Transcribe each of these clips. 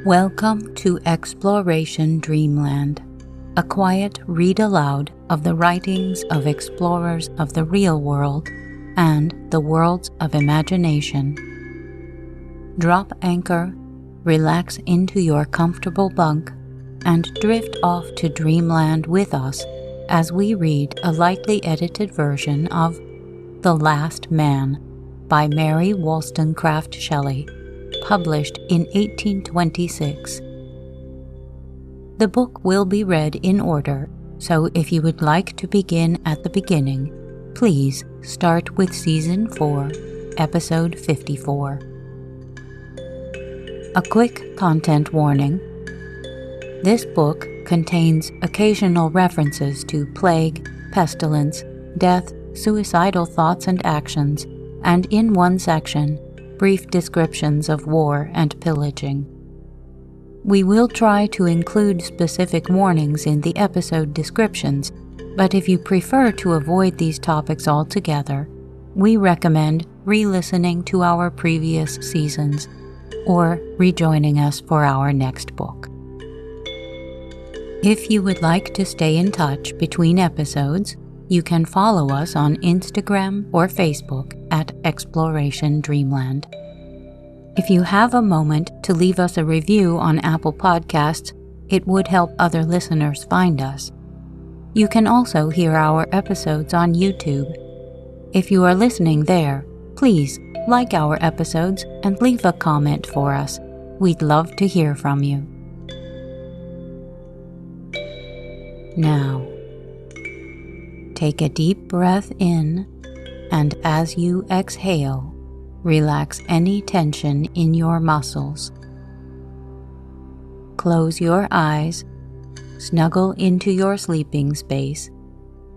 Welcome to Exploration Dreamland, a quiet read-aloud of the writings of explorers of the real world and the worlds of imagination. Drop anchor, relax into your comfortable bunk, and drift off to Dreamland with us as we read a lightly edited version of The Last Man by Mary Wollstonecraft Shelley, published in 1826. The book will be read in order, so if you would like to begin at the beginning, please start with Season 4, Episode 54. A quick content warning. This book contains occasional references to plague, pestilence, death, suicidal thoughts and actions, and in one section, brief descriptions of war and pillaging. We will try to include specific warnings in the episode descriptions, but if you prefer to avoid these topics altogether, we recommend re-listening to our previous seasons or rejoining us for our next book. If you would like to stay in touch between episodes, you can follow us on Instagram or Facebook at Exploration Dreamland. If you have a moment to leave us a review on Apple Podcasts, it would help other listeners find us. You can also hear our episodes on YouTube. If you are listening there, please like our episodes and leave a comment for us. We'd love to hear from you. Now, take a deep breath in, and as you exhale, relax any tension in your muscles. Close your eyes, snuggle into your sleeping space,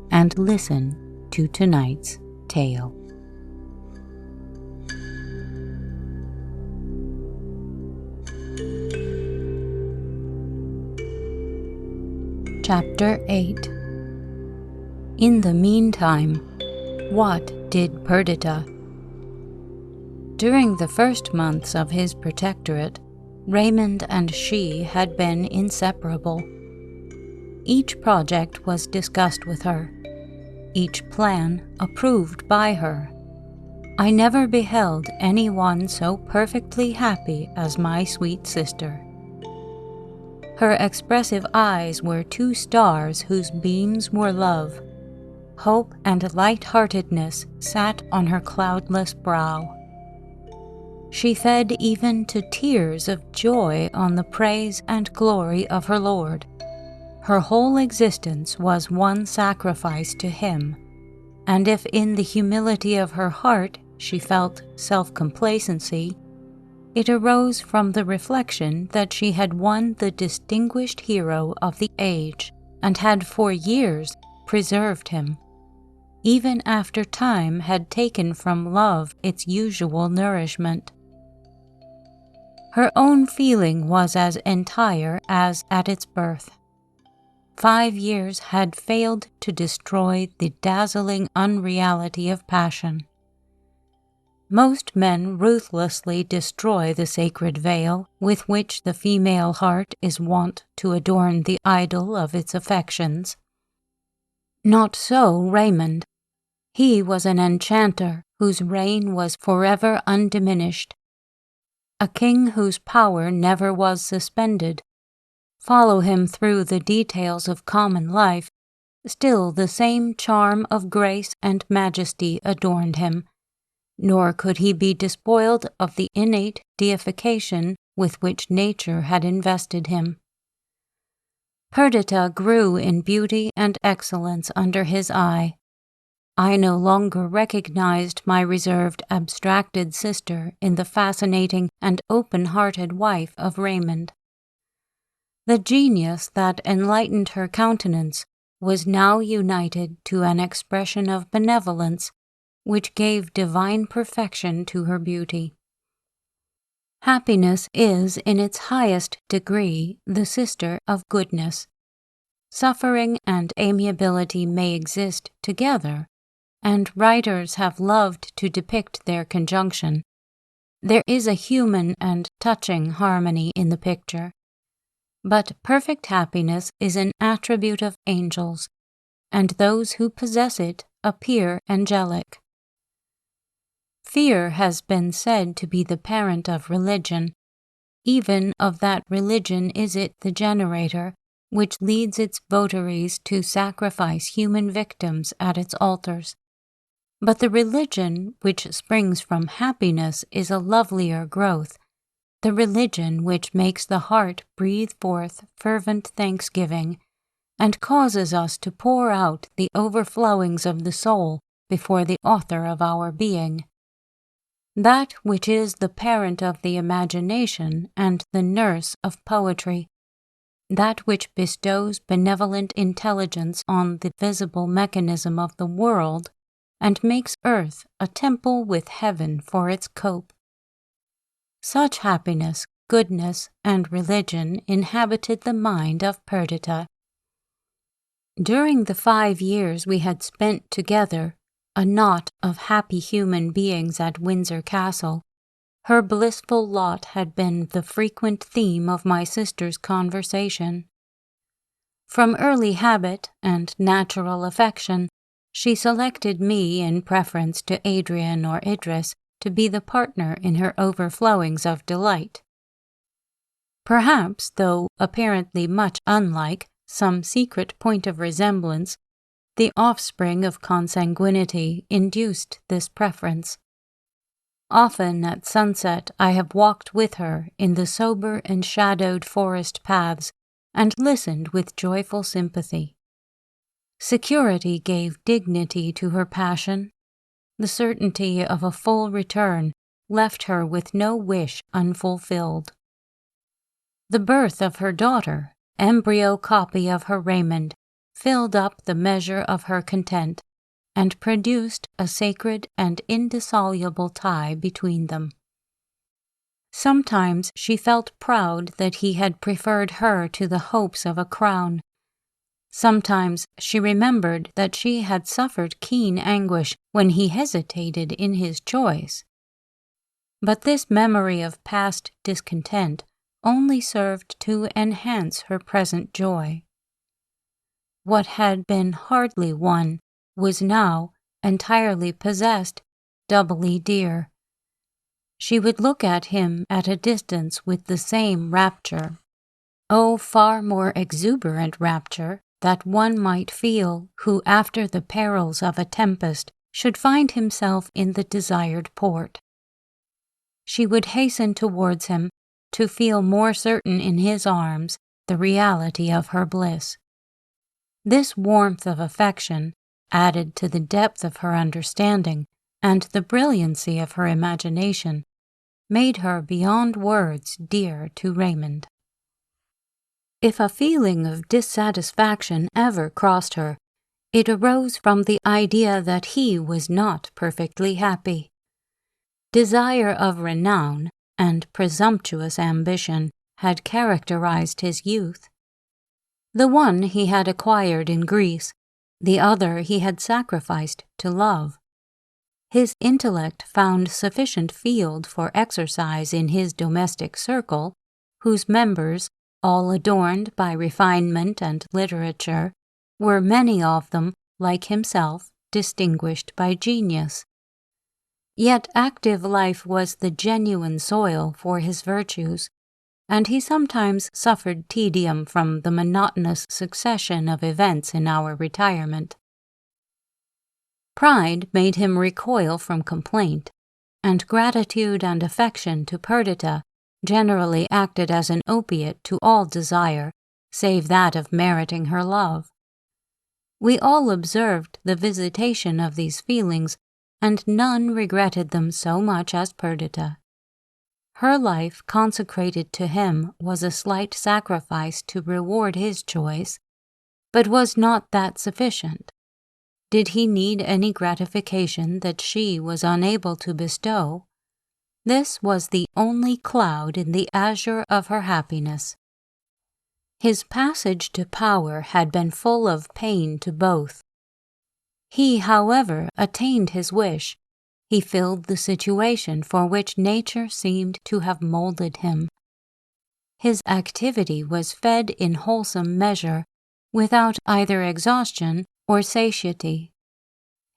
and listen to tonight's tale. Chapter 8. In the meantime, what did Perdita? During the first months of his protectorate, Raymond and she had been inseparable. Each project was discussed with her, each plan approved by her. I never beheld anyone so perfectly happy as my sweet sister. Her expressive eyes were two stars whose beams were love. Hope and light-heartedness sat on her cloudless brow. She fed even to tears of joy on the praise and glory of her Lord. Her whole existence was one sacrifice to him, and if in the humility of her heart she felt self-complacency, it arose from the reflection that she had won the distinguished hero of the age and had for years preserved him, even after time had taken from love its usual nourishment. Her own feeling was as entire as at its birth. 5 years had failed to destroy the dazzling unreality of passion. Most men ruthlessly destroy the sacred veil with which the female heart is wont to adorn the idol of its affections. Not so Raymond. He was an enchanter whose reign was forever undiminished, a king whose power never was suspended. Follow him through the details of common life, still the same charm of grace and majesty adorned him, nor could he be despoiled of the innate deification with which nature had invested him. Perdita grew in beauty and excellence under his eye. I no longer recognized my reserved, abstracted sister in the fascinating and open-hearted wife of Raymond. The genius that enlightened her countenance was now united to an expression of benevolence which gave divine perfection to her beauty. Happiness is, in its highest degree, the sister of goodness. Suffering and amiability may exist together, and writers have loved to depict their conjunction. There is a human and touching harmony in the picture. But perfect happiness is an attribute of angels, and those who possess it appear angelic. Fear has been said to be the parent of religion. Even of that religion is it the generator, which leads its votaries to sacrifice human victims at its altars. But the religion which springs from happiness is a lovelier growth, the religion which makes the heart breathe forth fervent thanksgiving, and causes us to pour out the overflowings of the soul before the author of our being. That which is the parent of the imagination and the nurse of poetry, that which bestows benevolent intelligence on the visible mechanism of the world, and makes earth a temple with heaven for its cope. Such happiness, goodness, and religion inhabited the mind of Perdita. During the 5 years we had spent together, a knot of happy human beings at Windsor Castle, her blissful lot had been the frequent theme of my sister's conversation. From early habit and natural affection, she selected me in preference to Adrian or Idris to be the partner in her overflowings of delight. Perhaps, though apparently much unlike, some secret point of resemblance, the offspring of consanguinity induced this preference. Often at sunset I have walked with her in the sober and shadowed forest paths and listened with joyful sympathy. Security gave dignity to her passion. The certainty of a full return left her with no wish unfulfilled. The birth of her daughter, embryo copy of her Raymond, filled up the measure of her content, and produced a sacred and indissoluble tie between them. Sometimes she felt proud that he had preferred her to the hopes of a crown. Sometimes she remembered that she had suffered keen anguish when he hesitated in his choice. But this memory of past discontent only served to enhance her present joy. What had been hardly won was now, entirely possessed, doubly dear. She would look at him at a distance with the same rapture, oh, far more exuberant rapture, that one might feel who after the perils of a tempest should find himself in the desired port. She would hasten towards him to feel more certain in his arms the reality of her bliss. This warmth of affection, added to the depth of her understanding and the brilliancy of her imagination, made her beyond words dear to Raymond. If a feeling of dissatisfaction ever crossed her, it arose from the idea that he was not perfectly happy. Desire of renown and presumptuous ambition had characterized his youth. The one he had acquired in Greece, the other he had sacrificed to love. His intellect found sufficient field for exercise in his domestic circle, whose members, all adorned by refinement and literature, were many of them, like himself, distinguished by genius. Yet active life was the genuine soil for his virtues, and he sometimes suffered tedium from the monotonous succession of events in our retirement. Pride made him recoil from complaint, and gratitude and affection to Perdita generally acted as an opiate to all desire, save that of meriting her love. We all observed the visitation of these feelings, and none regretted them so much as Perdita. Her life consecrated to him was a slight sacrifice to reward his choice, but was not that sufficient? Did he need any gratification that she was unable to bestow? This was the only cloud in the azure of her happiness. His passage to power had been full of pain to both. He, however, attained his wish, He filled the situation for which nature seemed to have molded him. His activity was fed in wholesome measure, without either exhaustion or satiety.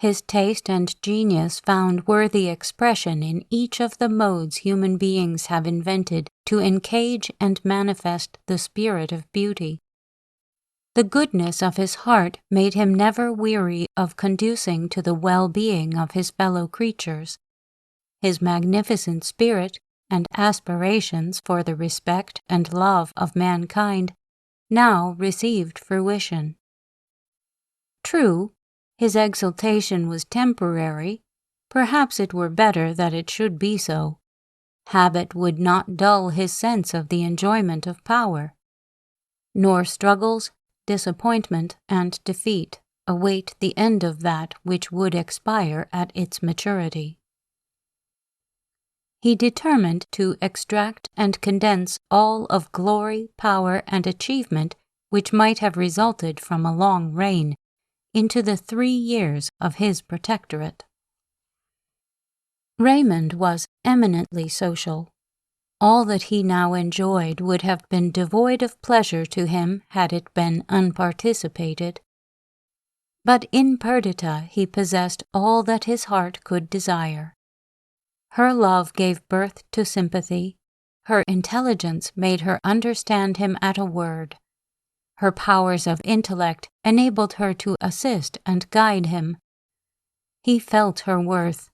His taste and genius found worthy expression in each of the modes human beings have invented to encage and manifest the spirit of beauty. The goodness of his heart made him never weary of conducing to the well-being of his fellow creatures. His magnificent spirit and aspirations for the respect and love of mankind now received fruition. True, his exultation was temporary. Perhaps it were better that it should be so. Habit would not dull his sense of the enjoyment of power. Nor struggles, disappointment, and defeat await the end of that which would expire at its maturity. He determined to extract and condense all of glory, power, and achievement which might have resulted from a long reign into the 3 years of his protectorate. Raymond was eminently social. All that he now enjoyed would have been devoid of pleasure to him had it been unparticipated. But in Perdita he possessed all that his heart could desire. Her love gave birth to sympathy. Her intelligence made her understand him at a word. Her powers of intellect enabled her to assist and guide him. He felt her worth.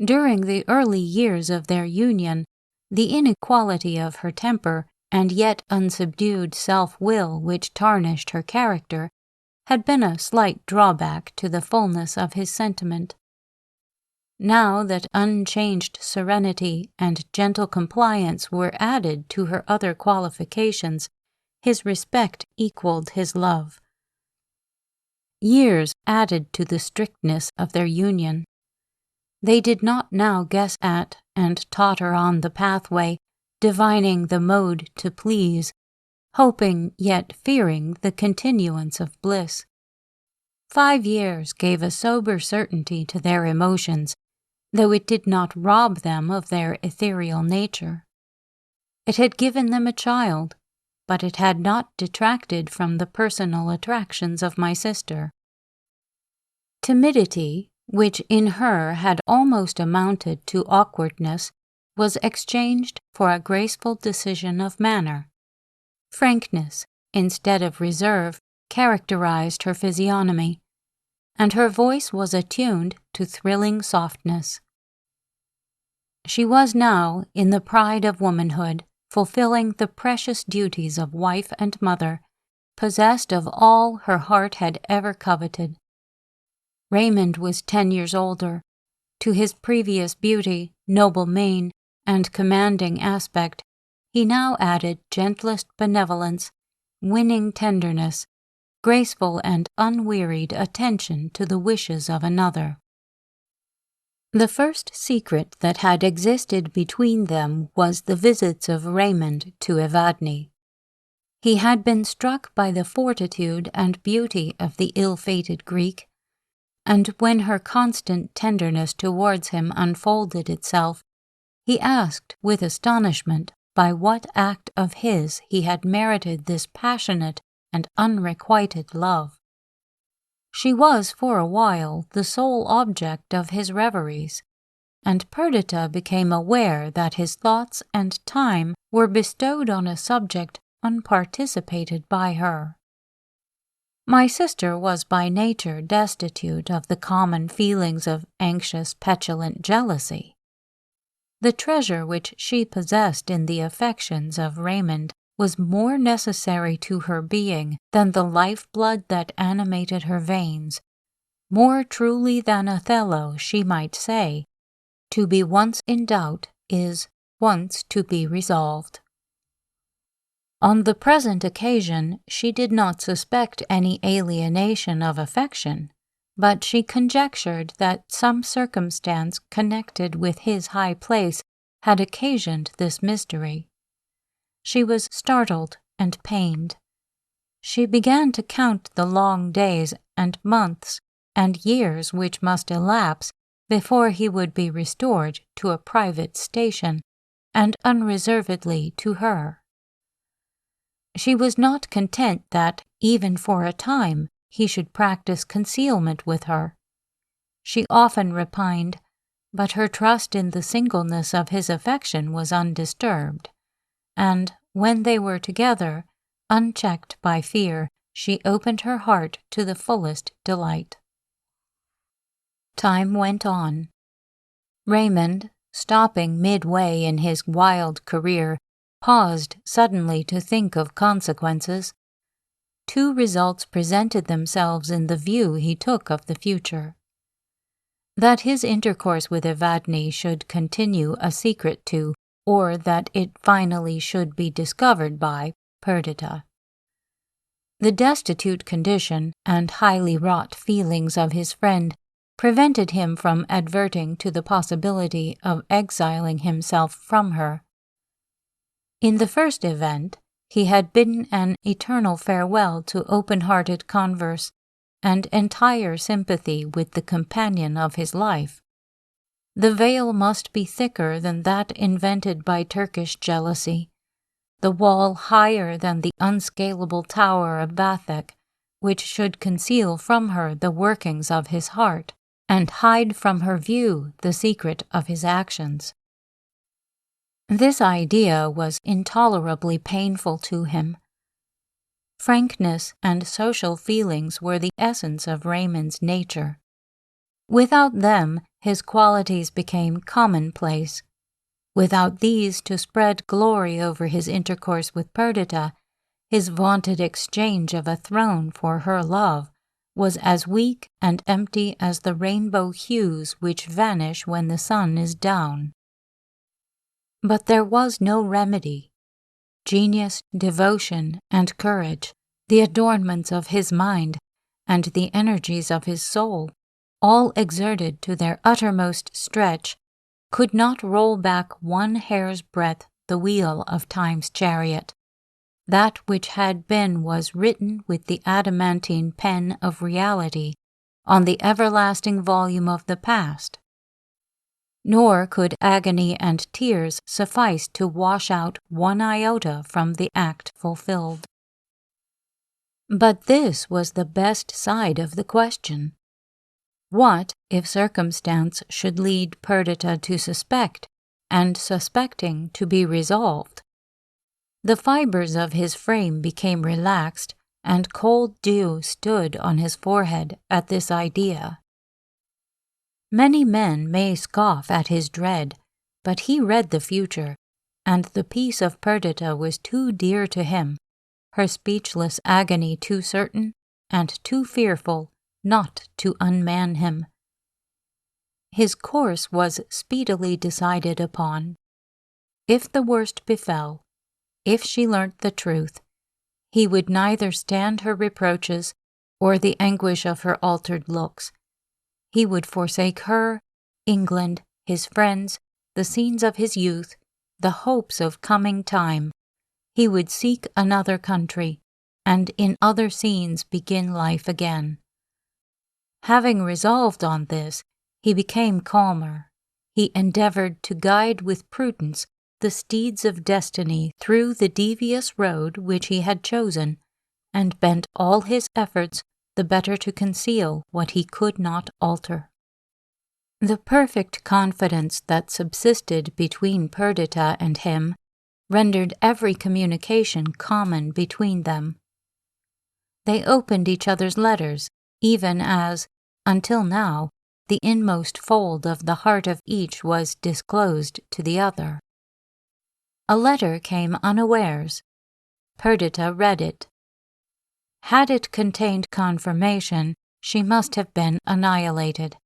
During the early years of their union, the inequality of her temper and yet unsubdued self-will which tarnished her character had been a slight drawback to the fullness of his sentiment. Now that unchanged serenity and gentle compliance were added to her other qualifications, his respect equaled his love. Years added to the strictness of their union. They did not now guess at and totter on the pathway, divining the mode to please, hoping yet fearing the continuance of bliss. 5 years gave a sober certainty to their emotions, though it did not rob them of their ethereal nature. It had given them a child, but it had not detracted from the personal attractions of my sister. Timidity, which in her had almost amounted to awkwardness, was exchanged for a graceful decision of manner. Frankness, instead of reserve, characterized her physiognomy, and her voice was attuned to thrilling softness. She was now, in the pride of womanhood, fulfilling the precious duties of wife and mother, possessed of all her heart had ever coveted. Raymond was 10 years older. To his previous beauty, noble mien, and commanding aspect, he now added gentlest benevolence, winning tenderness, graceful and unwearied attention to the wishes of another. The first secret that had existed between them was the visits of Raymond to Evadne. He had been struck by the fortitude and beauty of the ill-fated Greek, and when her constant tenderness towards him unfolded itself, he asked with astonishment by what act of his he had merited this passionate and unrequited love. She was for a while the sole object of his reveries, and Perdita became aware that his thoughts and time were bestowed on a subject unparticipated by her. My sister was by nature destitute of the common feelings of anxious, petulant jealousy. The treasure which she possessed in the affections of Raymond was more necessary to her being than the life-blood that animated her veins. More truly than Othello, she might say, "To be once in doubt is once to be resolved." On the present occasion she did not suspect any alienation of affection, but she conjectured that some circumstance connected with his high place had occasioned this mystery. She was startled and pained. She began to count the long days and months and years which must elapse before he would be restored to a private station, and unreservedly to her. She was not content that, even for a time, he should practice concealment with her. She often repined, but her trust in the singleness of his affection was undisturbed, and, when they were together, unchecked by fear, she opened her heart to the fullest delight. Time went on. Raymond, stopping midway in his wild career, paused suddenly to think of consequences. Two results presented themselves in the view he took of the future. That his intercourse with Evadne should continue a secret to, or that it finally should be discovered by, Perdita. The destitute condition and highly wrought feelings of his friend prevented him from adverting to the possibility of exiling himself from her. In the first event, he had bidden an eternal farewell to open-hearted converse and entire sympathy with the companion of his life. The veil must be thicker than that invented by Turkish jealousy, the wall higher than the unscalable tower of Bathek, which should conceal from her the workings of his heart, and hide from her view the secret of his actions. This idea was intolerably painful to him. Frankness and social feelings were the essence of Raymond's nature. Without them, his qualities became commonplace. Without these to spread glory over his intercourse with Perdita, his vaunted exchange of a throne for her love was as weak and empty as the rainbow hues which vanish when the sun is down. But there was no remedy. Genius, devotion, and courage, the adornments of his mind, and the energies of his soul, all exerted to their uttermost stretch, could not roll back one hair's breadth the wheel of time's chariot. That which had been was written with the adamantine pen of reality on the everlasting volume of the past. Nor could agony and tears suffice to wash out one iota from the act fulfilled. But this was the best side of the question. What if circumstance should lead Perdita to suspect, and suspecting to be resolved? The fibers of his frame became relaxed, and cold dew stood on his forehead at this idea. Many men may scoff at his dread, but he read the future, and the peace of Perdita was too dear to him, her speechless agony too certain and too fearful not to unman him. His course was speedily decided upon. If the worst befell, if she learnt the truth, he would neither stand her reproaches or the anguish of her altered looks. He would forsake her, England, his friends, the scenes of his youth, the hopes of coming time. He would seek another country, and in other scenes begin life again. Having resolved on this, he became calmer. He endeavored to guide with prudence the steeds of destiny through the devious road which he had chosen, and bent all his efforts the better to conceal what he could not alter. The perfect confidence that subsisted between Perdita and him rendered every communication common between them. They opened each other's letters, even as, until now, the inmost fold of the heart of each was disclosed to the other. A letter came unawares. Perdita read it. Had it contained confirmation, she must have been annihilated.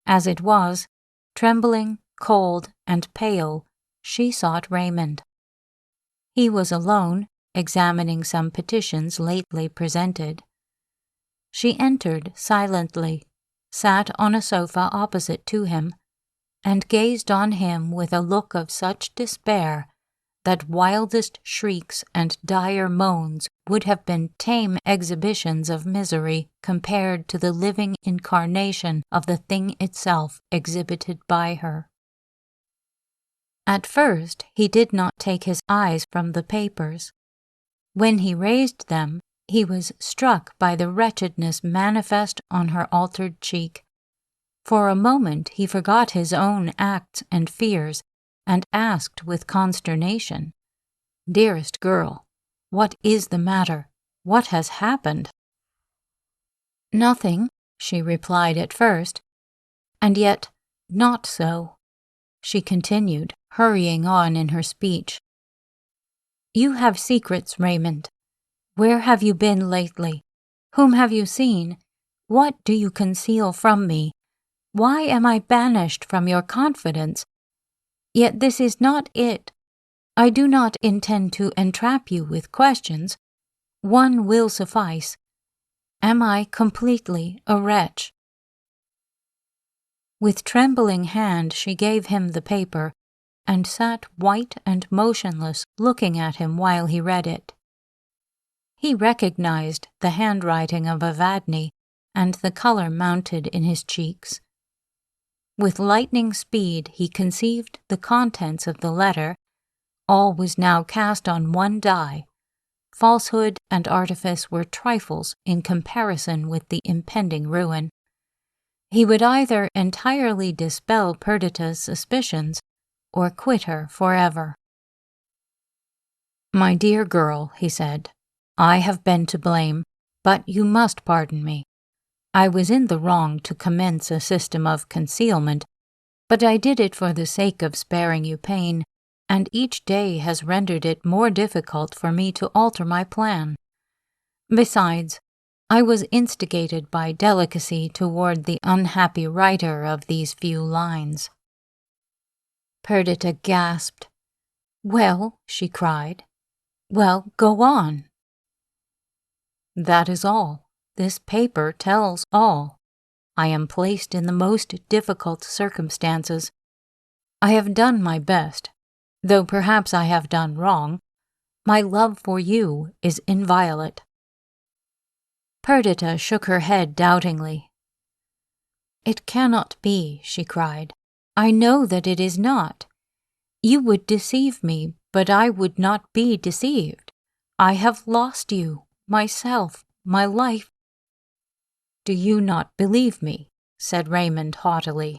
As it was, trembling, cold, and pale, she sought Raymond. He was alone, examining some petitions lately presented. She entered silently, sat on a sofa opposite to him, and gazed on him with a look of such despair that wildest shrieks and dire moans would have been tame exhibitions of misery compared to the living incarnation of the thing itself exhibited by her. At first he did not take his eyes from the papers. When he raised them, he was struck by the wretchedness manifest on her altered cheek. For a moment he forgot his own acts and fears, and asked with consternation, "Dearest girl, what is the matter? What has happened?" "Nothing," she replied at first, and yet not so. She continued, hurrying on in her speech. "You have secrets, Raymond. Where have you been lately? Whom have you seen? What do you conceal from me? Why am I banished from your confidence? Yet this is not it. I do not intend to entrap you with questions. One will suffice. Am I completely a wretch?" With trembling hand she gave him the paper, and sat white and motionless, looking at him while he read it. He recognized the handwriting of Evadne, and the color mounted in his cheeks. With lightning speed he conceived the contents of the letter. All was now cast on one die. Falsehood and artifice were trifles in comparison with the impending ruin. He would either entirely dispel Perdita's suspicions or quit her forever. "My dear girl," he said, "I have been to blame, but you must pardon me. I was in the wrong to commence a system of concealment, but I did it for the sake of sparing you pain, and each day has rendered it more difficult for me to alter my plan. Besides, I was instigated by delicacy toward the unhappy writer of these few lines." Perdita gasped. "Well," she cried. "Well, go on." "That is all. This paper tells all. I am placed in the most difficult circumstances. I have done my best, though perhaps I have done wrong. My love for you is inviolate." Perdita shook her head doubtingly. "It cannot be," she cried. "I know that it is not. You would deceive me, but I would not be deceived. I have lost you, myself, my life." "Do you not believe me?" said Raymond haughtily.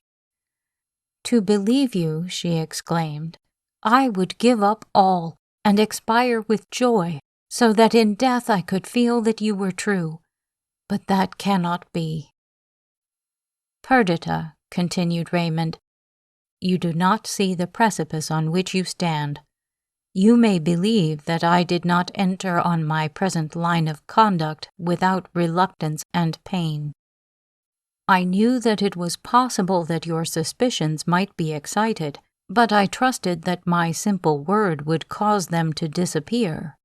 "To believe you," she exclaimed, "I would give up all and expire with joy, so that in death I could feel that you were true. But that cannot be." "Perdita," continued Raymond, "you do not see the precipice on which you stand. You may believe that I did not enter on my present line of conduct without reluctance and pain. I knew that it was possible that your suspicions might be excited, but I trusted that my simple word would cause them to disappear.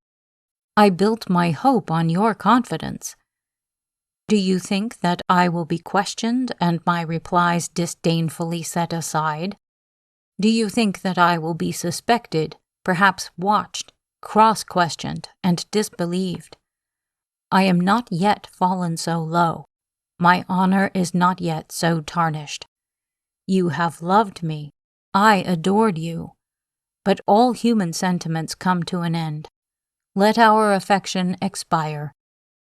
I built my hope on your confidence. Do you think that I will be questioned and my replies disdainfully set aside? Do you think that I will be suspected, perhaps watched, cross-questioned, and disbelieved? I am not yet fallen so low. My honor is not yet so tarnished. You have loved me. I adored you. But all human sentiments come to an end. Let our affection expire,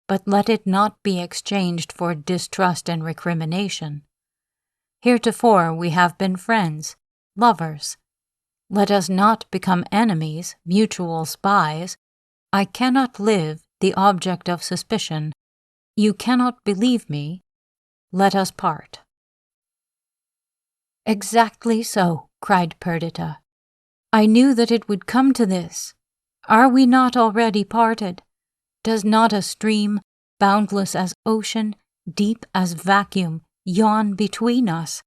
but let it not be exchanged for distrust and recrimination. Heretofore we have been friends, lovers. Let us not become enemies, mutual spies. I cannot live the object of suspicion. You cannot believe me. Let us part." "Exactly so," cried Perdita. "I knew that it would come to this. Are we not already parted? Does not a stream, boundless as ocean, deep as vacuum, yawn between us?"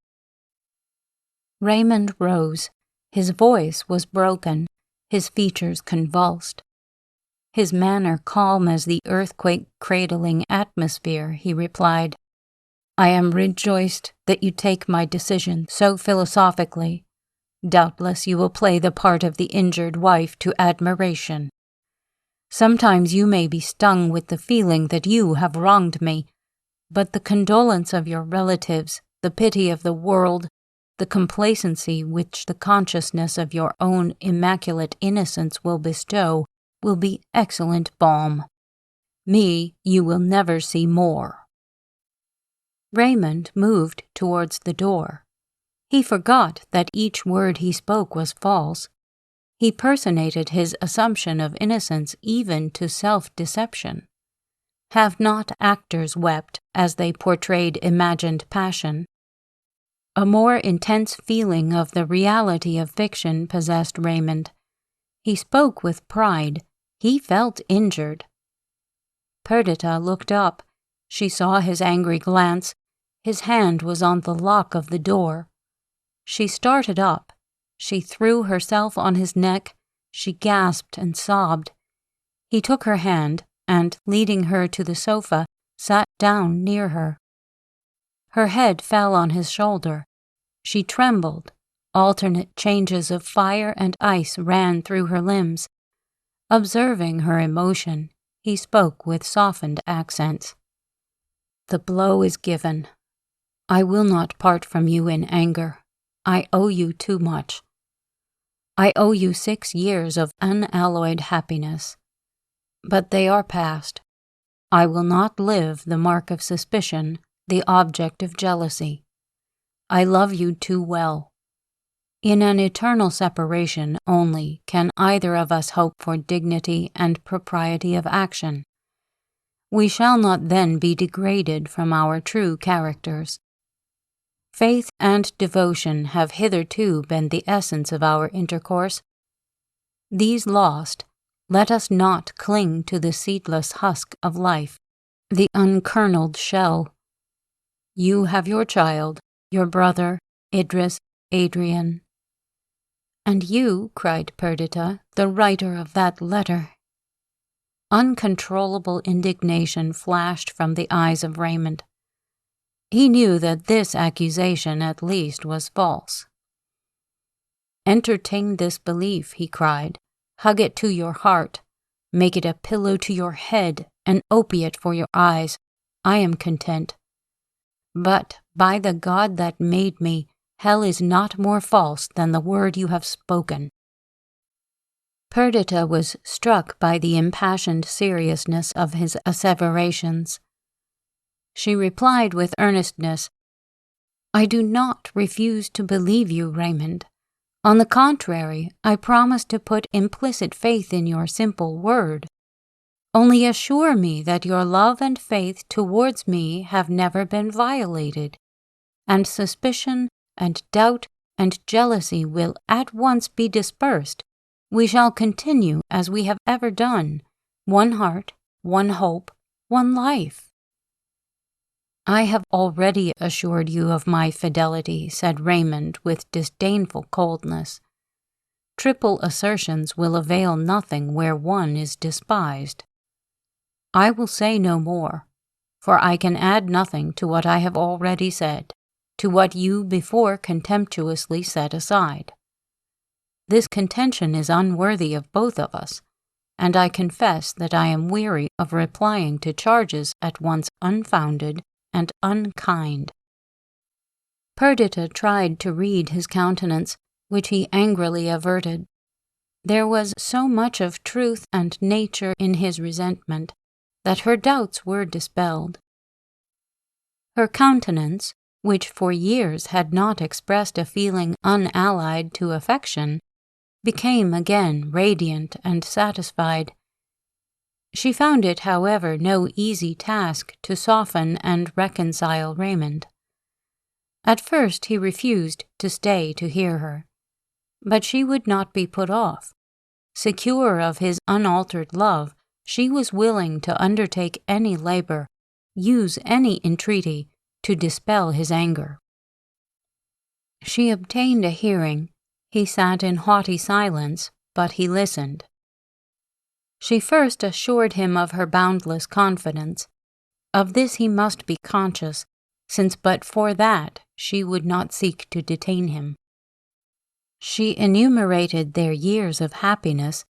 Raymond rose. His voice was broken, his features convulsed. His manner calm as the earthquake-cradling atmosphere, he replied, "I am rejoiced that you take my decision so philosophically. Doubtless you will play the part of the injured wife to admiration. Sometimes you may be stung with the feeling that you have wronged me, but the condolence of your relatives, the pity of the world, the complacency which the consciousness of your own immaculate innocence will bestow, will be excellent balm. Me you will never see more." Raymond moved towards the door. He forgot that each word he spoke was false. He personated his assumption of innocence even to self-deception. Have not actors wept as they portrayed imagined passion? A more intense feeling of the reality of fiction possessed Raymond. He spoke with pride. He felt injured. Perdita looked up. She saw his angry glance. His hand was on the lock of the door. She started up. She threw herself on his neck. She gasped and sobbed. He took her hand and, leading her to the sofa, sat down near her. Her head fell on his shoulder. She trembled. Alternate changes of fire and ice ran through her limbs. Observing her emotion, he spoke with softened accents. "The blow is given. I will not part from you in anger. I owe you too much. I owe you 6 years of unalloyed happiness. But they are past. I will not live the mark of suspicion, the object of jealousy. I love you too well. In an eternal separation only can either of us hope for dignity and propriety of action. We shall not then be degraded from our true characters. Faith and devotion have hitherto been the essence of our intercourse. These lost, let us not cling to the seedless husk of life, the unkernelled shell. You have your child, your brother, Idris, Adrian." "And you," cried Perdita, "the writer of that letter." Uncontrollable indignation flashed from the eyes of Raymond. He knew that this accusation at least was false. "Entertain this belief," he cried. "Hug it to your heart. Make it a pillow to your head, an opiate for your eyes. I am content. But, by the God that made me, hell is not more false than the word you have spoken." Perdita was struck by the impassioned seriousness of his asseverations. She replied with earnestness, "I do not refuse to believe you, Raymond. On the contrary, I promise to put implicit faith in your simple word. Only assure me that your love and faith towards me have never been violated, and suspicion and doubt and jealousy will at once be dispersed. We shall continue as we have ever done, one heart, one hope, one life." "I have already assured you of my fidelity," said Raymond with disdainful coldness. "Triple assertions will avail nothing where one is despised. I will say no more, for I can add nothing to what I have already said, to what you before contemptuously set aside. This contention is unworthy of both of us, and I confess that I am weary of replying to charges at once unfounded and unkind." Perdita tried to read his countenance, which he angrily averted. There was so much of truth and nature in his resentment that her doubts were dispelled. Her countenance, which for years had not expressed a feeling unallied to affection, became again radiant and satisfied. She found it, however, no easy task to soften and reconcile Raymond. At first he refused to stay to hear her, but she would not be put off. Secure of his unaltered love, she was willing to undertake any labor, use any entreaty, to dispel his anger. She obtained a hearing. He sat in haughty silence, but he listened. She first assured him of her boundless confidence. Of this he must be conscious, since but for that she would not seek to detain him. She enumerated their years of happiness.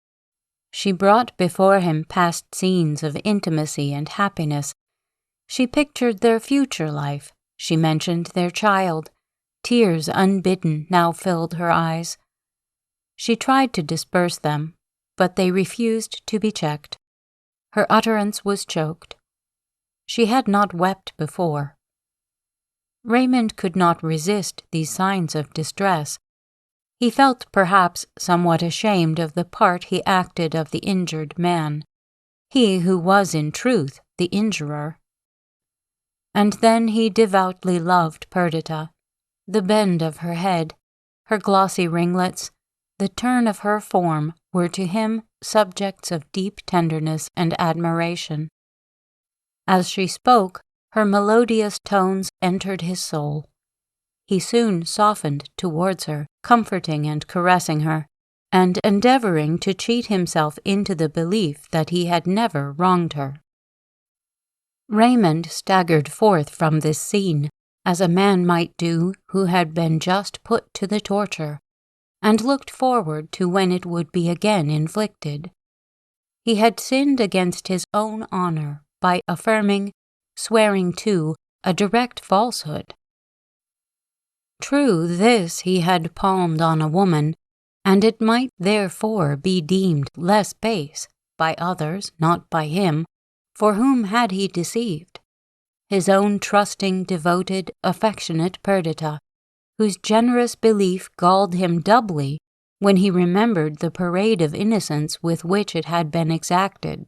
She brought before him past scenes of intimacy and happiness. She pictured their future life. She mentioned their child. Tears unbidden now filled her eyes. She tried to disperse them, but they refused to be checked. Her utterance was choked. She had not wept before. Raymond could not resist these signs of distress. He felt perhaps somewhat ashamed of the part he acted of the injured man, he who was in truth the injurer. And then he devoutly loved Perdita. The bend of her head, her glossy ringlets, the turn of her form were to him subjects of deep tenderness and admiration. As she spoke, her melodious tones entered his soul. He soon softened towards her, comforting and caressing her, and endeavoring to cheat himself into the belief that he had never wronged her. Raymond staggered forth from this scene, as a man might do who had been just put to the torture, and looked forward to when it would be again inflicted. He had sinned against his own honor by affirming, swearing to, a direct falsehood. True, this he had palmed on a woman, and it might therefore be deemed less base by others, not by him, for whom had he deceived? His own trusting, devoted, affectionate Perdita, whose generous belief galled him doubly when he remembered the parade of innocence with which it had been exacted.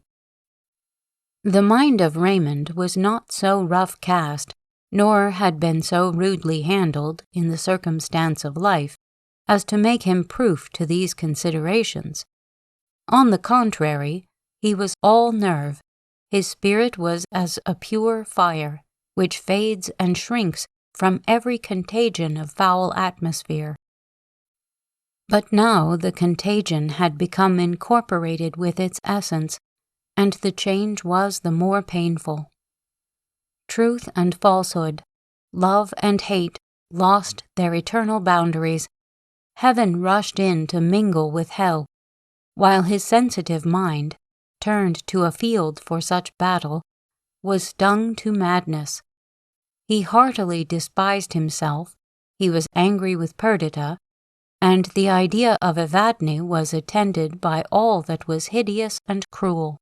The mind of Raymond was not so rough cast, nor had been so rudely handled in the circumstance of life, as to make him proof to these considerations. On the contrary, he was all nerve. His spirit was as a pure fire, which fades and shrinks from every contagion of foul atmosphere. But now the contagion had become incorporated with its essence, and the change was the more painful. Truth and falsehood, love and hate lost their eternal boundaries. Heaven rushed in to mingle with hell, while his sensitive mind, turned to a field for such battle, was stung to madness. He heartily despised himself, he was angry with Perdita, and the idea of Evadne was attended by all that was hideous and cruel.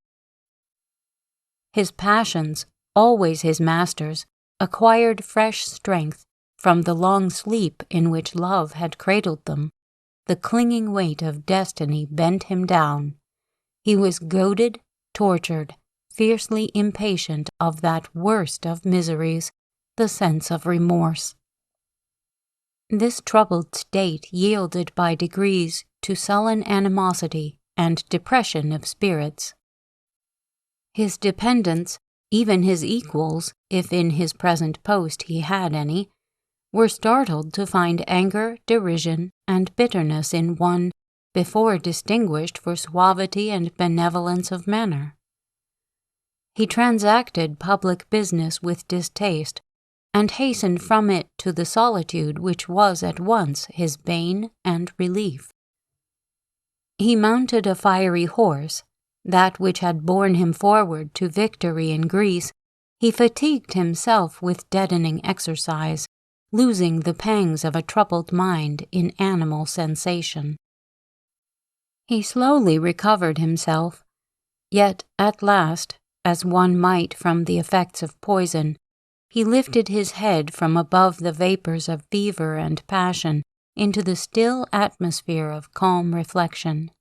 His passions, always his masters, acquired fresh strength from the long sleep in which love had cradled them. The clinging weight of destiny bent him down. He was goaded, tortured, fiercely impatient of that worst of miseries, the sense of remorse. This troubled state yielded by degrees to sullen animosity and depression of spirits. His dependents, even his equals, if in his present post he had any, were startled to find anger, derision, and bitterness in one before distinguished for suavity and benevolence of manner. He transacted public business with distaste, and hastened from it to the solitude which was at once his bane and relief. He mounted a fiery horse, that which had borne him forward to victory in Greece. He fatigued himself with deadening exercise, losing the pangs of a troubled mind in animal sensation. He slowly recovered himself, yet at last, as one might from the effects of poison, he lifted his head from above the vapors of fever and passion into the still atmosphere of calm reflection.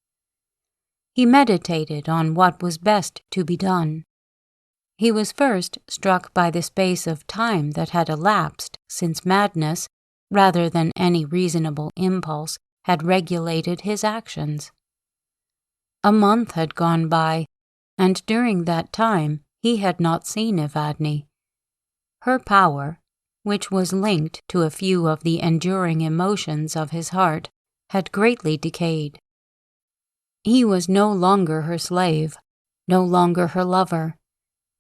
He meditated on what was best to be done. He was first struck by the space of time that had elapsed since madness, rather than any reasonable impulse, had regulated his actions. A month had gone by, and during that time he had not seen Evadne. Her power, which was linked to a few of the enduring emotions of his heart, had greatly decayed. He was no longer her slave, no longer her lover.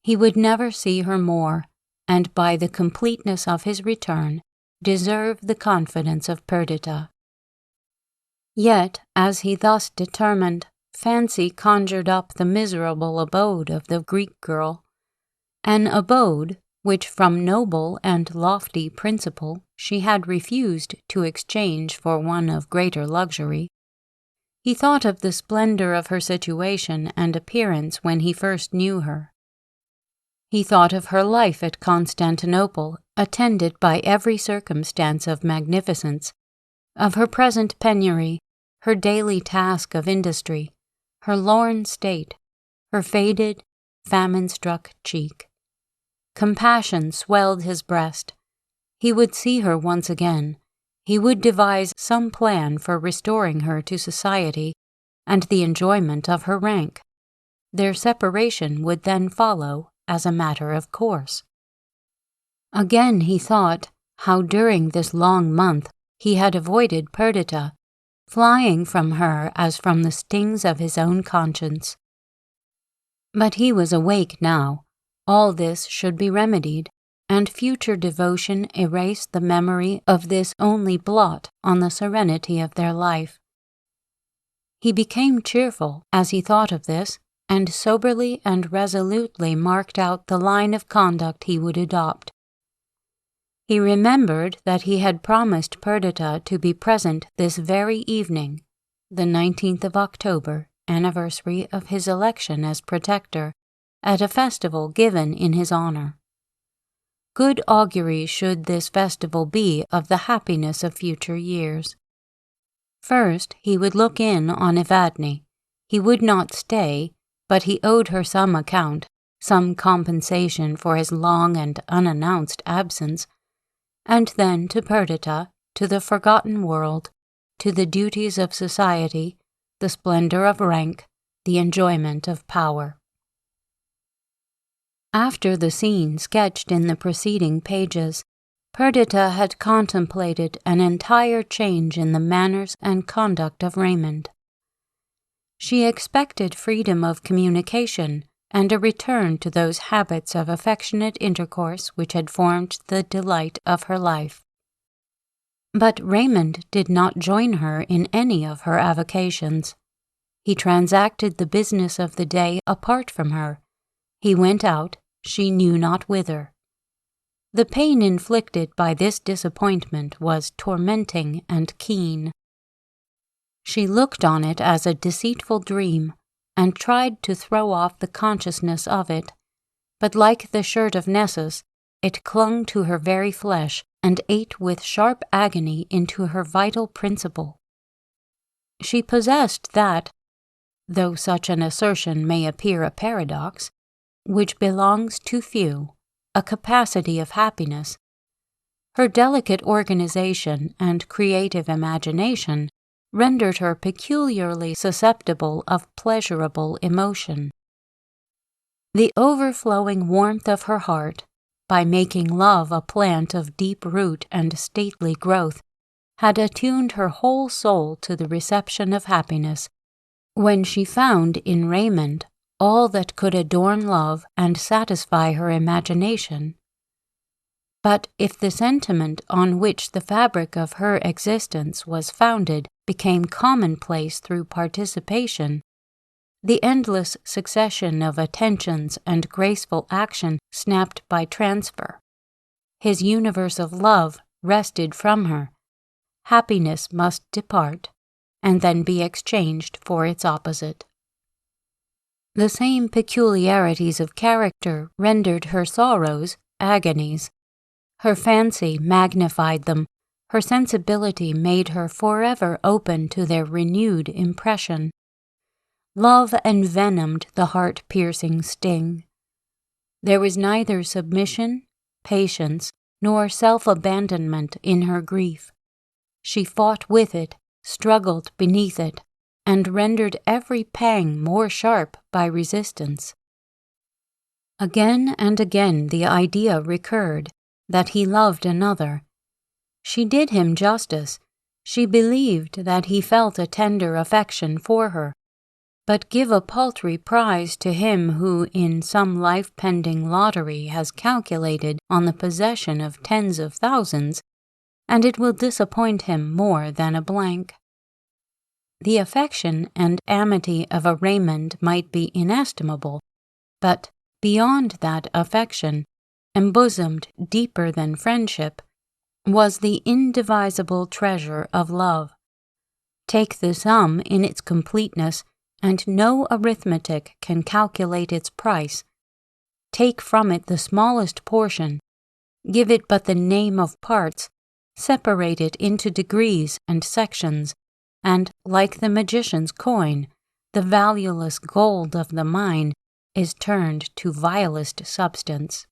He would never see her more, and by the completeness of his return, deserve the confidence of Perdita. Yet, as he thus determined, fancy conjured up the miserable abode of the Greek girl, an abode which from noble and lofty principle she had refused to exchange for one of greater luxury. He thought of the splendor of her situation and appearance when he first knew her. He thought of her life at Constantinople, attended by every circumstance of magnificence, of her present penury, her daily task of industry, her lorn state, her faded, famine-struck cheek. Compassion swelled his breast. He would see her once again. He would devise some plan for restoring her to society and the enjoyment of her rank. Their separation would then follow as a matter of course. Again he thought how during this long month he had avoided Perdita, flying from her as from the stings of his own conscience. But he was awake now. All this should be remedied, and future devotion erase the memory of this only blot on the serenity of their life. He became cheerful as he thought of this, and soberly and resolutely marked out the line of conduct he would adopt. He remembered that he had promised Perdita to be present this very evening, the 19th of October, anniversary of his election as protector, at a festival given in his honor. Good augury should this festival be of the happiness of future years. First, he would look in on Evadne. He would not stay, but he owed her some account, some compensation for his long and unannounced absence, and then to Perdita, to the forgotten world, to the duties of society, the splendor of rank, the enjoyment of power. After the scene sketched in the preceding pages, Perdita had contemplated an entire change in the manners and conduct of Raymond. She expected freedom of communication and a return to those habits of affectionate intercourse which had formed the delight of her life. But Raymond did not join her in any of her avocations. He transacted the business of the day apart from her. He went out, she knew not whither. The pain inflicted by this disappointment was tormenting and keen. She looked on it as a deceitful dream, and tried to throw off the consciousness of it, but like the shirt of Nessus, it clung to her very flesh and ate with sharp agony into her vital principle. She possessed that, though such an assertion may appear a paradox, which belongs to few, a capacity of happiness. Her delicate organization and creative imagination rendered her peculiarly susceptible of pleasurable emotion. The overflowing warmth of her heart, by making love a plant of deep root and stately growth, had attuned her whole soul to the reception of happiness, when she found in Raymond all that could adorn love and satisfy her imagination. But if the sentiment on which the fabric of her existence was founded became commonplace through participation, the endless succession of attentions and graceful action snapped by transfer. His universe of love wrested from her. Happiness must depart, and then be exchanged for its opposite. The same peculiarities of character rendered her sorrows agonies. Her fancy magnified them, her sensibility made her forever open to their renewed impression. Love envenomed the heart-piercing sting. There was neither submission, patience, nor self-abandonment in her grief. She fought with it, struggled beneath it, and rendered every pang more sharp by resistance. Again and again the idea recurred that he loved another. She did him justice. She believed that he felt a tender affection for her. But give a paltry prize to him who in some life-pending lottery has calculated on the possession of tens of thousands, and it will disappoint him more than a blank. The affection and amity of a Raymond might be inestimable, but beyond that affection, embosomed deeper than friendship, was the indivisible treasure of love. Take the sum in its completeness, and no arithmetic can calculate its price. Take from it the smallest portion, give it but the name of parts, separate it into degrees and sections, and, like the magician's coin, the valueless gold of the mine is turned to vilest substance.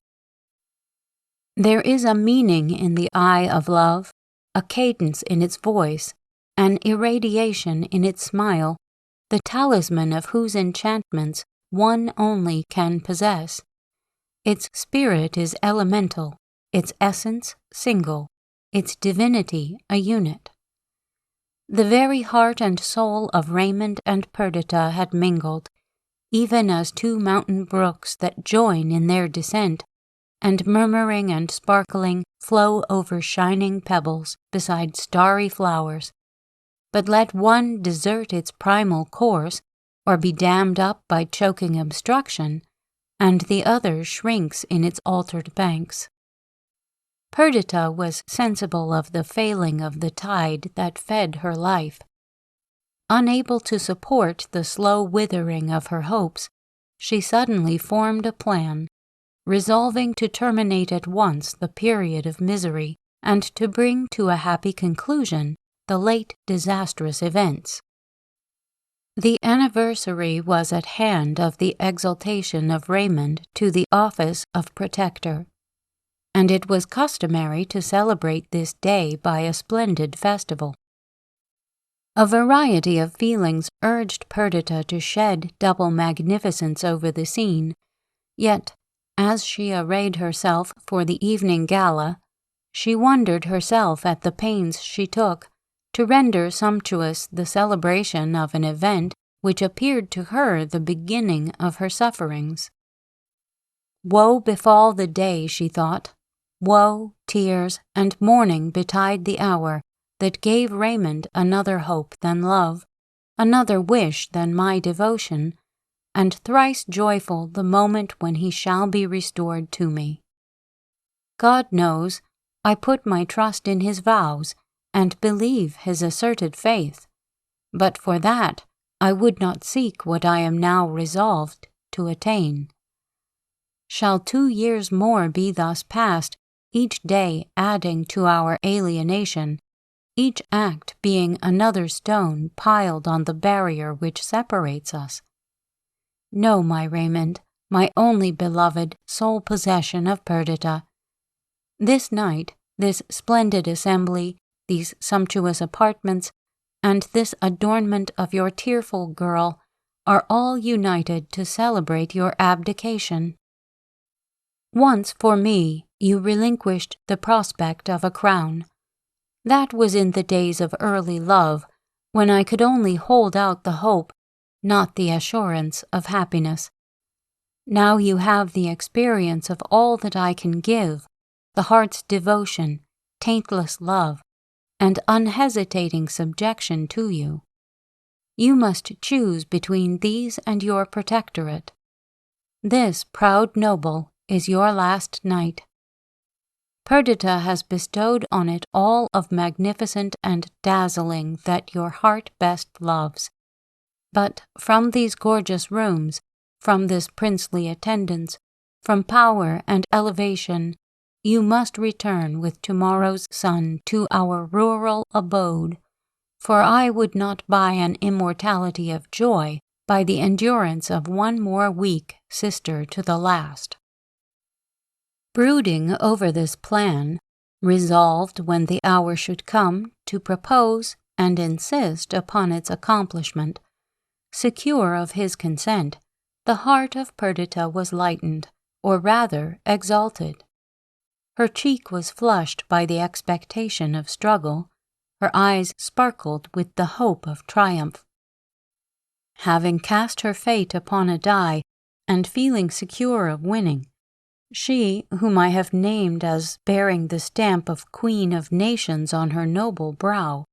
There is a meaning in the eye of love, a cadence in its voice, an irradiation in its smile, the talisman of whose enchantments one only can possess. Its spirit is elemental, its essence single, its divinity a unit. The very heart and soul of Raymond and Perdita had mingled, even as two mountain brooks that join in their descent, and murmuring and sparkling flow over shining pebbles beside starry flowers. But let one desert its primal course, or be dammed up by choking obstruction, and the other shrinks in its altered banks. Perdita was sensible of the failing of the tide that fed her life. Unable to support the slow withering of her hopes, she suddenly formed a plan, resolving to terminate at once the period of misery and to bring to a happy conclusion the late disastrous events. The anniversary was at hand of the exaltation of Raymond to the office of protector, and it was customary to celebrate this day by a splendid festival. A variety of feelings urged Perdita to shed double magnificence over the scene, yet, as she arrayed herself for the evening gala, she wondered herself at the pains she took to render sumptuous the celebration of an event which appeared to her the beginning of her sufferings. Woe befall the day, she thought. Woe, tears, and mourning betide the hour that gave Raymond another hope than love, another wish than my devotion, and thrice joyful the moment when he shall be restored to me. God knows, I put my trust in his vows, and believe his asserted faith, but for that I would not seek what I am now resolved to attain. Shall 2 years more be thus passed, each day adding to our alienation, each act being another stone piled on the barrier which separates us? No, my Raymond, my only beloved, sole possession of Perdita. This night, this splendid assembly, these sumptuous apartments, and this adornment of your tearful girl are all united to celebrate your abdication. Once for me you relinquished the prospect of a crown. That was in the days of early love, when I could only hold out the hope, not the assurance of happiness. Now you have the experience of all that I can give, the heart's devotion, taintless love, and unhesitating subjection to you. You must choose between these and your protectorate. This proud noble is your last night. Perdita has bestowed on it all of magnificent and dazzling that your heart best loves. But from these gorgeous rooms, from this princely attendance, from power and elevation, you must return with tomorrow's sun to our rural abode, for I would not buy an immortality of joy by the endurance of one more weak sister to the last. Brooding over this plan, resolved when the hour should come to propose and insist upon its accomplishment, secure of his consent, the heart of Perdita was lightened, or rather exalted. Her cheek was flushed by the expectation of struggle, her eyes sparkled with the hope of triumph. Having cast her fate upon a die, and feeling secure of winning, she, whom I have named as bearing the stamp of Queen of Nations on her noble brow,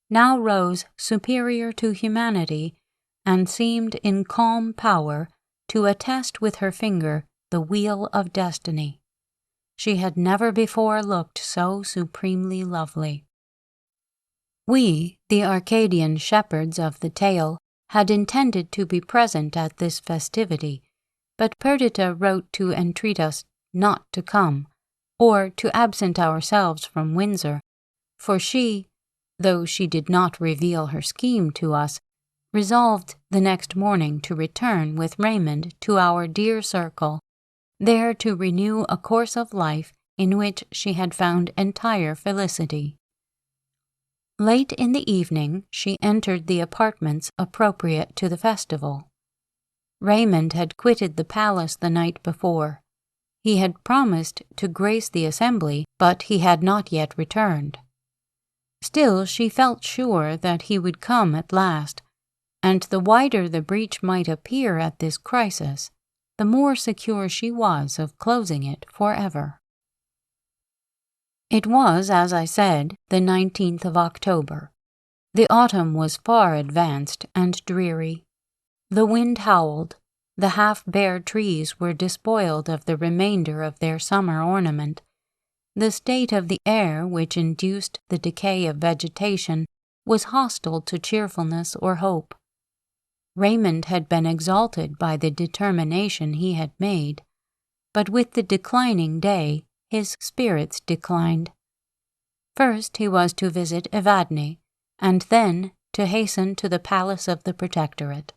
now rose superior to humanity and seemed in calm power to attest with her finger the wheel of destiny. She had never before looked so supremely lovely. We, the Arcadian shepherds of the tale, had intended to be present at this festivity, but Perdita wrote to entreat us not to come, or to absent ourselves from Windsor, for she, though she did not reveal her scheme to us, resolved the next morning to return with Raymond to our dear circle, there to renew a course of life in which she had found entire felicity. Late in the evening she entered the apartments appropriate to the festival. Raymond had quitted the palace the night before. He had promised to grace the assembly, but he had not yet returned. Still, she felt sure that he would come at last, and the wider the breach might appear at this crisis, the more secure she was of closing it forever. It was, as I said, the 19th of October. The autumn was far advanced and dreary. The wind howled, the half-bare trees were despoiled of the remainder of their summer ornament. The state of the air which induced the decay of vegetation was hostile to cheerfulness or hope. Raymond had been exalted by the determination he had made, but with the declining day his spirits declined. First he was to visit Evadne, and then to hasten to the palace of the Protectorate.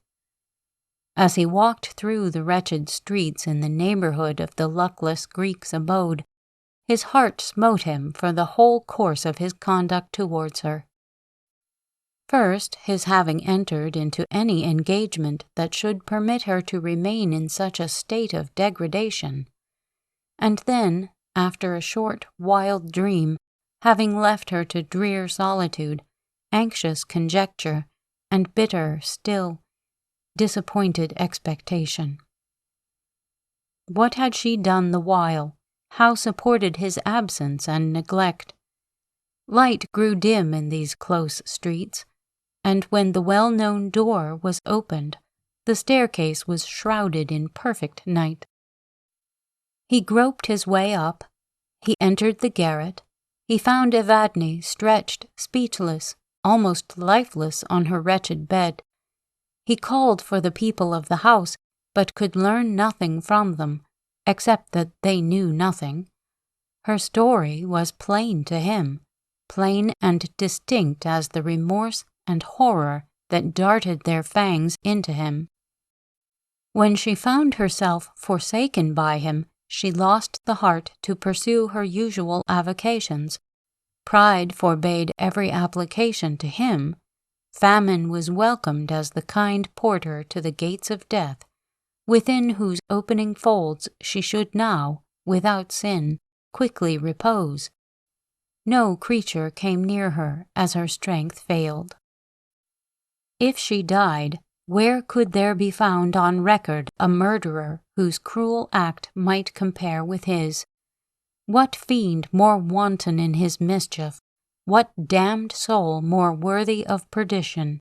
As he walked through the wretched streets in the neighborhood of the luckless Greek's abode, his heart smote him for the whole course of his conduct towards her. First, his having entered into any engagement that should permit her to remain in such a state of degradation, and then, after a short, wild dream, having left her to drear solitude, anxious conjecture, and bitter, still, disappointed expectation. What had she done the while? How supported his absence and neglect? Light grew dim in these close streets, and when the well-known door was opened, the staircase was shrouded in perfect night. He groped his way up. He entered the garret. He found Evadne stretched, speechless, almost lifeless on her wretched bed. He called for the people of the house, but could learn nothing from them, except that they knew nothing. Her story was plain to him, plain and distinct as the remorse and horror that darted their fangs into him. When she found herself forsaken by him, she lost the heart to pursue her usual avocations. Pride forbade every application to him. Famine was welcomed as the kind porter to the gates of death, within whose opening folds she should now, without sin, quickly repose. No creature came near her as her strength failed. If she died, where could there be found on record a murderer whose cruel act might compare with his? What fiend more wanton in his mischief? What damned soul more worthy of perdition?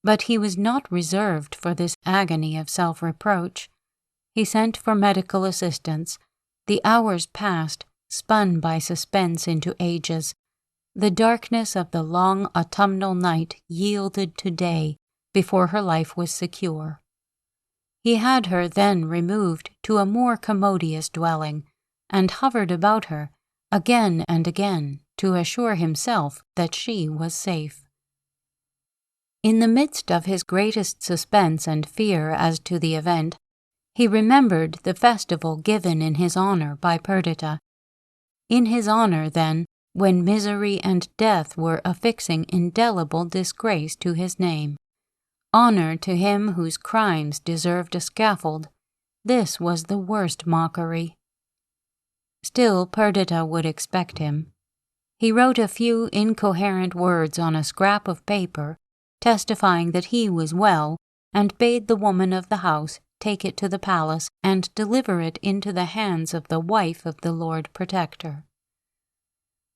But he was not reserved for this agony of self-reproach. He sent for medical assistance. The hours passed, spun by suspense into ages. The darkness of the long autumnal night yielded to day before her life was secure. He had her then removed to a more commodious dwelling, and hovered about her again and again to assure himself that she was safe. In the midst of his greatest suspense and fear as to the event, he remembered the festival given in his honor by Perdita. In his honor, then, when misery and death were affixing indelible disgrace to his name. Honor to him whose crimes deserved a scaffold. This was the worst mockery. Still Perdita would expect him. He wrote a few incoherent words on a scrap of paper, testifying that he was well, and bade the woman of the house take it to the palace and deliver it into the hands of the wife of the Lord Protector.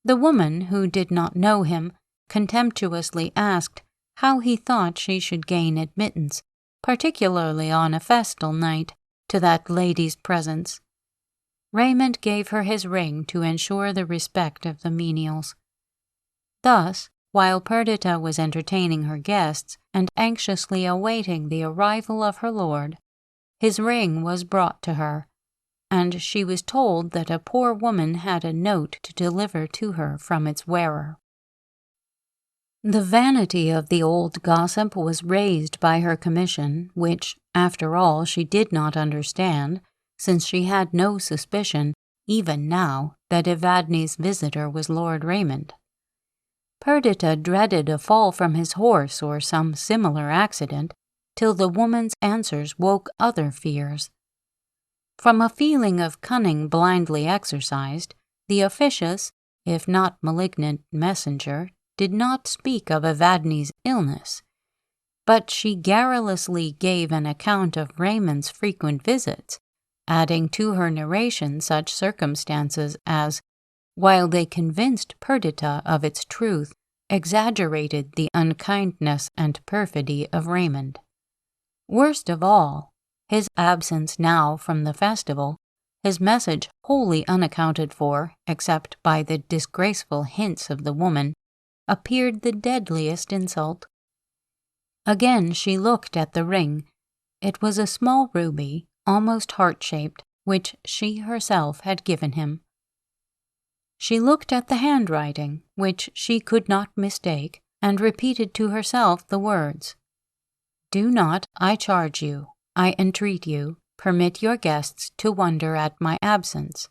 The woman, who did not know him, contemptuously asked how he thought she should gain admittance, particularly on a festal night, to that lady's presence. Raymond gave her his ring to ensure the respect of the menials. Thus, while Perdita was entertaining her guests and anxiously awaiting the arrival of her lord, his ring was brought to her, and she was told that a poor woman had a note to deliver to her from its wearer. The vanity of the old gossip was raised by her commission, which, after all, she did not understand, since she had no suspicion, even now, that Evadne's visitor was Lord Raymond. Perdita dreaded a fall from his horse or some similar accident, till the woman's answers woke other fears. From a feeling of cunning blindly exercised, the officious, if not malignant, messenger did not speak of Evadne's illness, but she garrulously gave an account of Raymond's frequent visits, adding to her narration such circumstances as, while they convinced Perdita of its truth, exaggerated the unkindness and perfidy of Raymond. Worst of all, his absence now from the festival, his message wholly unaccounted for, except by the disgraceful hints of the woman, appeared the deadliest insult. Again she looked at the ring. It was a small ruby, almost heart-shaped, which she herself had given him. She looked at the handwriting, which she could not mistake, and repeated to herself the words, "Do not, I charge you, I entreat you, permit your guests to wonder at my absence."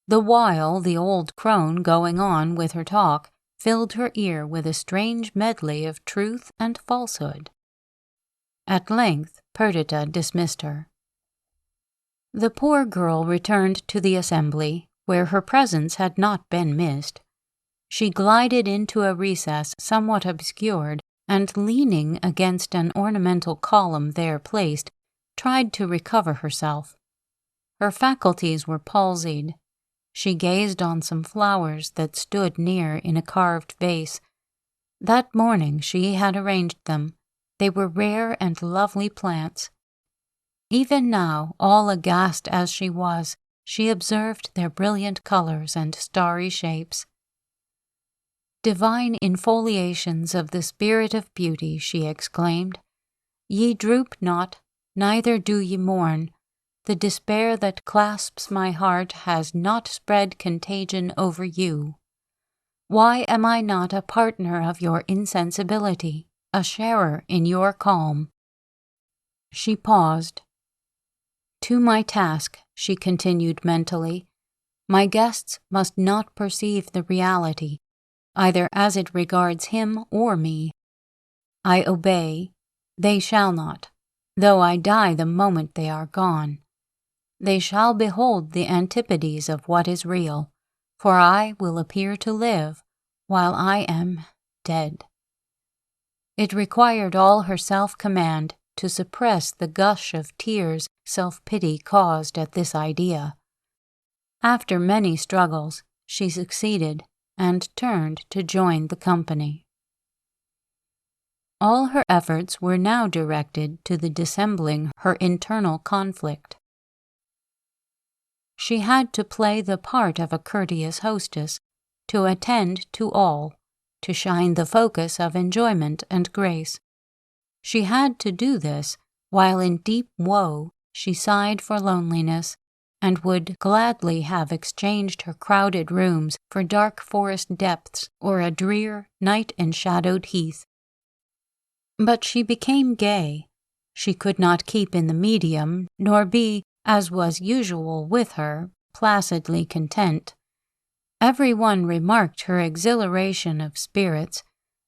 The while the old crone, going on with her talk, filled her ear with a strange medley of truth and falsehood. At length Perdita dismissed her. The poor girl returned to the assembly, where her presence had not been missed. She glided into a recess somewhat obscured, and leaning against an ornamental column there placed, tried to recover herself. Her faculties were palsied. She gazed on some flowers that stood near in a carved vase. That morning she had arranged them. They were rare and lovely plants. Even now, all aghast as she was, she observed their brilliant colors and starry shapes. "Divine infoliations of the spirit of beauty," she exclaimed. "Ye droop not, neither do ye mourn. The despair that clasps my heart has not spread contagion over you. Why am I not a partner of your insensibility, a sharer in your calm?" She paused. "To my task," she continued mentally. "My guests must not perceive the reality, either as it regards him or me. I obey. They shall not, though I die the moment they are gone. They shall behold the antipodes of what is real, for I will appear to live while I am dead." It required all her self-command to suppress the gush of tears self-pity caused at this idea. After many struggles, she succeeded and turned to join the company. All her efforts were now directed to the dissembling her internal conflict. She had to play the part of a courteous hostess, to attend to all, to shine the focus of enjoyment and grace. She had to do this while in deep woe she sighed for loneliness, and would gladly have exchanged her crowded rooms for dark forest depths or a drear, night-enshadowed heath. But she became gay. She could not keep in the medium, nor be, as was usual with her, placidly content. Every one remarked her exhilaration of spirits.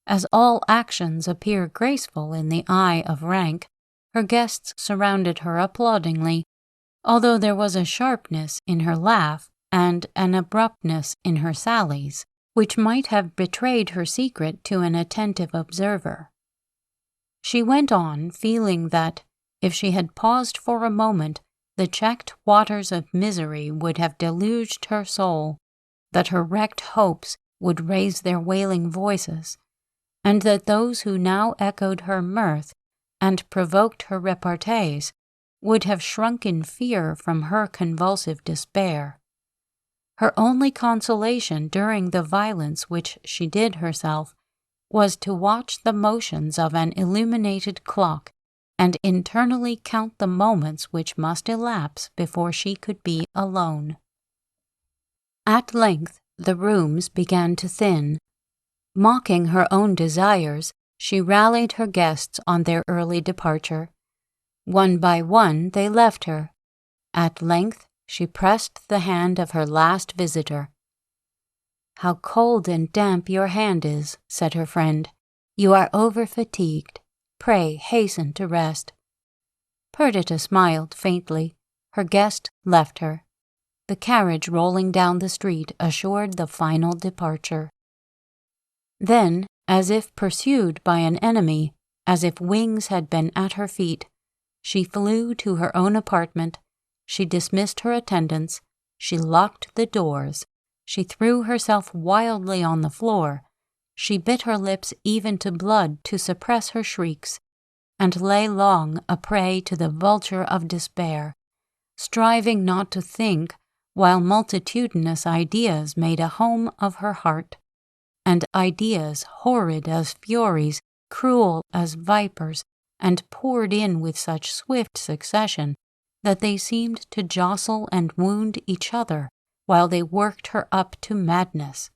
As all actions appear graceful in the eye of rank, her guests surrounded her applaudingly, although there was a sharpness in her laugh and an abruptness in her sallies, which might have betrayed her secret to an attentive observer. She went on, feeling that, if she had paused for a moment, the checked waters of misery would have deluged her soul, that her wrecked hopes would raise their wailing voices, and that those who now echoed her mirth and provoked her repartees would have shrunk in fear from her convulsive despair. Her only consolation during the violence which she did herself was to watch the motions of an illuminated clock and internally count the moments which must elapse before she could be alone. At length the rooms began to thin. Mocking her own desires, she rallied her guests on their early departure. One by one they left her. At length she pressed the hand of her last visitor. "How cold and damp your hand is," said her friend. "You are over-fatigued. Pray hasten to rest." Perdita smiled faintly. Her guest left her. The carriage rolling down the street assured the final departure. Then, as if pursued by an enemy, as if wings had been at her feet, she flew to her own apartment. She dismissed her attendants. She locked the doors. She threw herself wildly on the floor. She bit her lips even to blood to suppress her shrieks, and lay long a prey to the vulture of despair, striving not to think, while multitudinous ideas made a home of her heart, and ideas horrid as furies, cruel as vipers, and poured in with such swift succession that they seemed to jostle and wound each other while they worked her up to madness.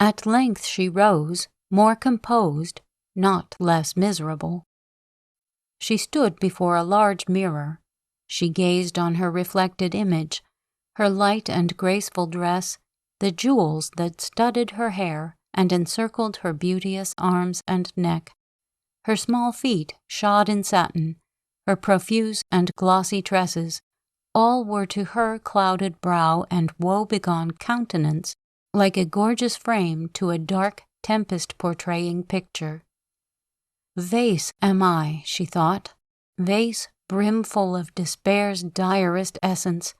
At length she rose, more composed, not less miserable. She stood before a large mirror. She gazed on her reflected image, her light and graceful dress, the jewels that studded her hair and encircled her beauteous arms and neck, her small feet shod in satin, her profuse and glossy tresses, all were to her clouded brow and woe-begone countenance like a gorgeous frame to a dark, tempest-portraying picture. Vase am I, she thought, vase brimful of despair's direst essence.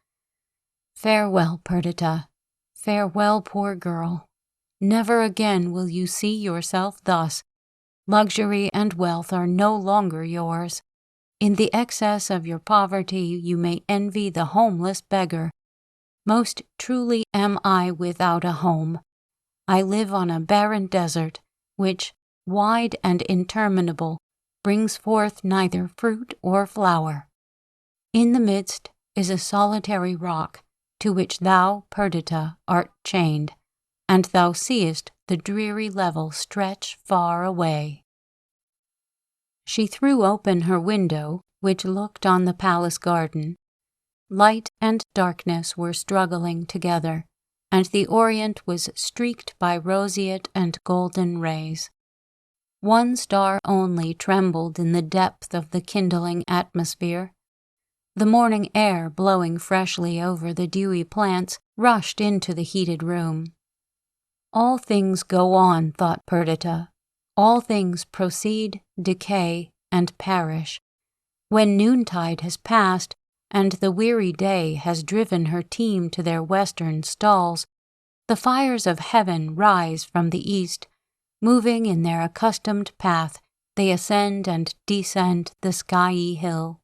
Farewell, Perdita. Farewell, poor girl. Never again will you see yourself thus. Luxury and wealth are no longer yours. In the excess of your poverty you may envy the homeless beggar. Most truly am I without a home. I live on a barren desert, which, wide and interminable, brings forth neither fruit or flower. In the midst is a solitary rock, to which thou, Perdita, art chained, and thou seest the dreary level stretch far away. She threw open her window, which looked on the palace garden. Light and darkness were struggling together, and the orient was streaked by roseate and golden rays. One star only trembled in the depth of the kindling atmosphere. The morning air, blowing freshly over the dewy plants, rushed into the heated room. All things go on, thought Perdita. All things proceed, decay, and perish. When noontide has passed, and the weary day has driven her team to their western stalls, the fires of heaven rise from the east. Moving in their accustomed path, they ascend and descend the skyey hill.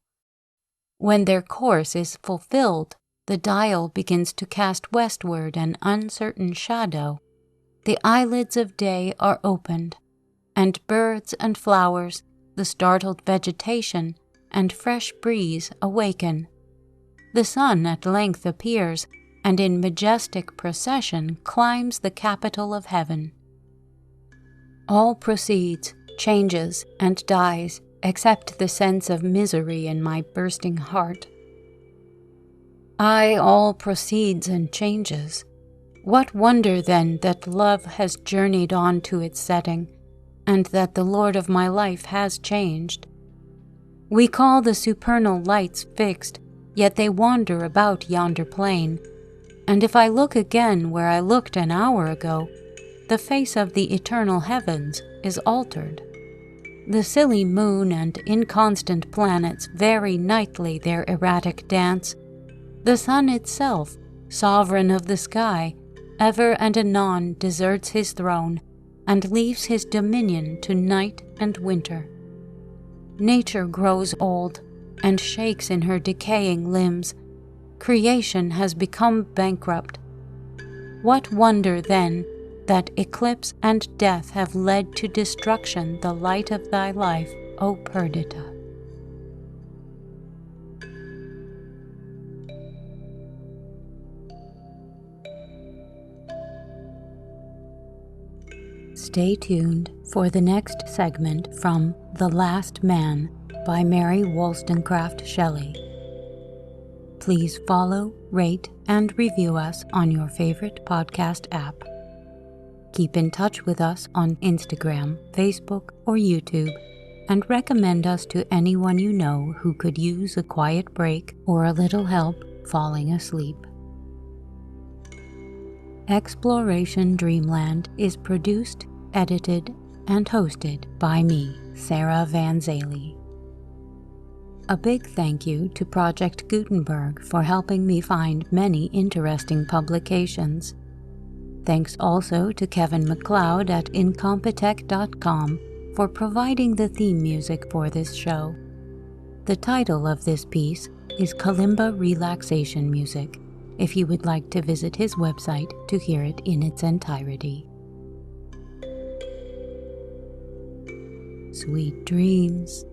When their course is fulfilled, the dial begins to cast westward an uncertain shadow. The eyelids of day are opened, and birds and flowers, the startled vegetation, and fresh breeze awaken. The sun at length appears, and in majestic procession climbs the capital of heaven. All proceeds, changes, and dies, except the sense of misery in my bursting heart. Aye, all proceeds and changes. What wonder, then, that love has journeyed on to its setting, and that the Lord of my life has changed? We call the supernal lights fixed, yet they wander about yonder plain, and if I look again where I looked an hour ago, the face of the eternal heavens is altered. The silly moon and inconstant planets vary nightly their erratic dance. The sun itself, sovereign of the sky, ever and anon deserts his throne and leaves his dominion to night and winter. Nature grows old and shakes in her decaying limbs. Creation has become bankrupt. What wonder, then, that eclipse and death have led to destruction the light of thy life, O Perdita. Stay tuned for the next segment from The Last Man by Mary Wollstonecraft Shelley. Please follow, rate, and review us on your favorite podcast app. Keep in touch with us on Instagram, Facebook, or YouTube, and recommend us to anyone you know who could use a quiet break or a little help falling asleep. Exploration Dreamland is produced, edited, and hosted by me, Sarah Van Zaley. A big thank you to Project Gutenberg for helping me find many interesting publications. Thanks also to Kevin MacLeod at Incompetech.com for providing the theme music for this show. The title of this piece is Kalimba Relaxation Music, if you would like to visit his website to hear it in its entirety. Sweet dreams.